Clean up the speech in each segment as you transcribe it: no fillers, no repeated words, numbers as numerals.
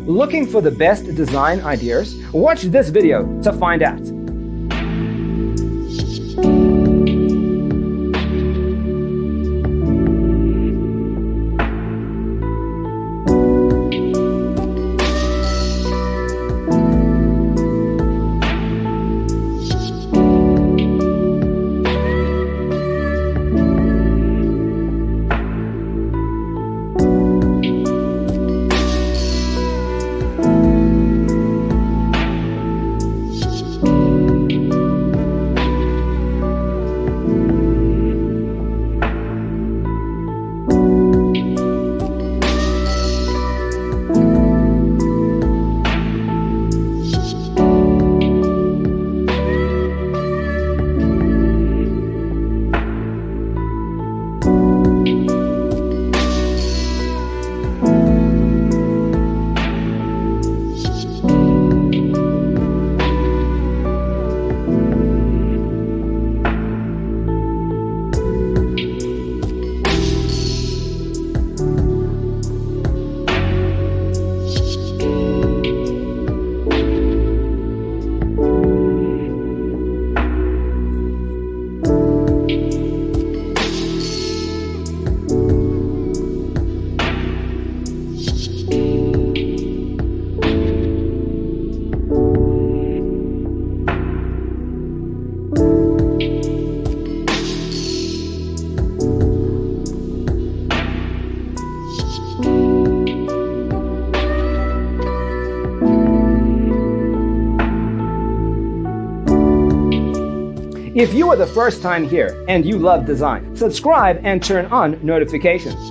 Looking for the best design ideas? Watch this video to find out. If you are the first time here and you love design, subscribe and turn on notifications.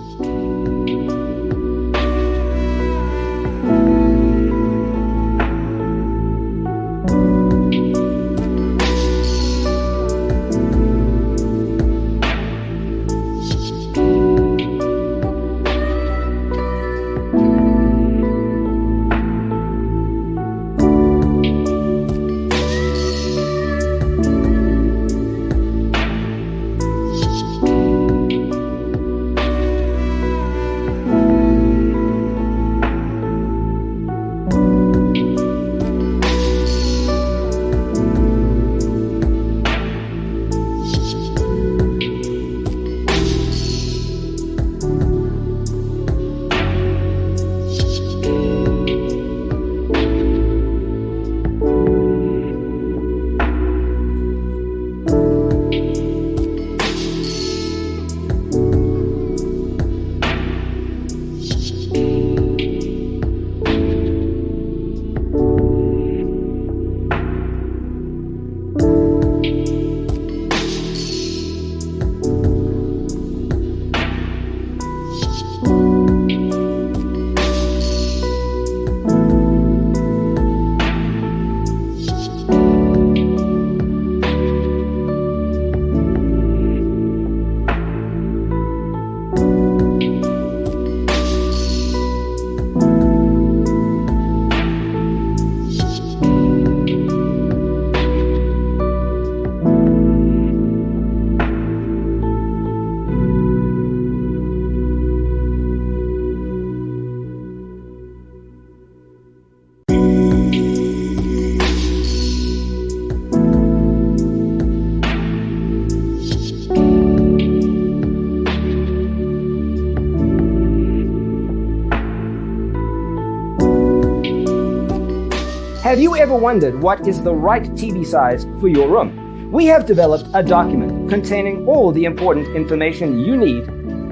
Have you ever wondered what is the right TV size for your room? We have developed a document containing all the important information you need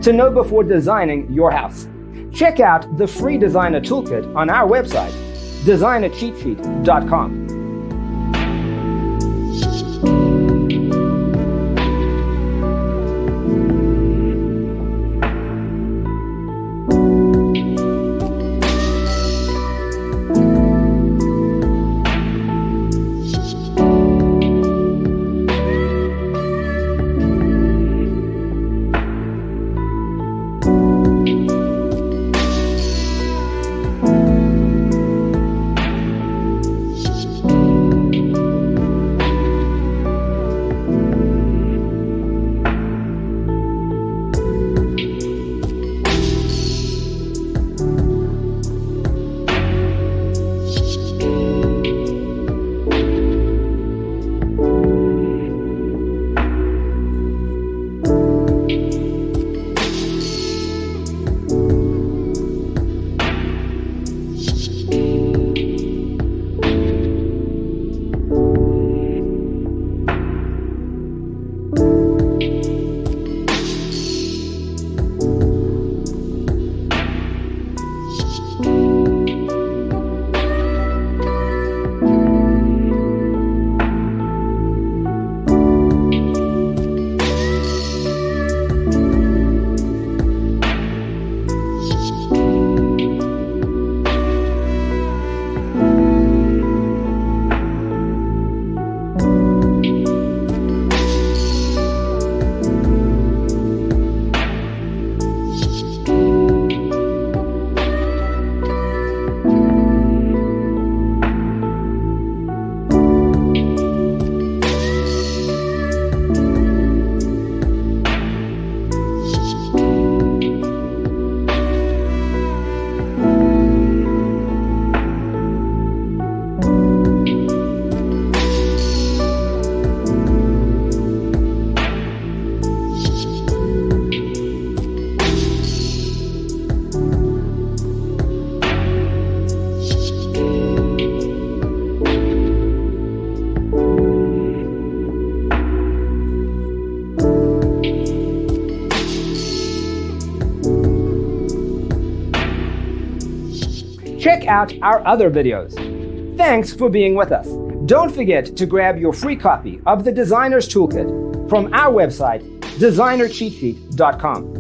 to know before designing your house. Check out the free designer toolkit on our website, designercheatsheet.com. check out our other videos. Thanks for being with us. Don't forget to grab your free copy of the Designer's Toolkit from our website, designercheatsheet.com.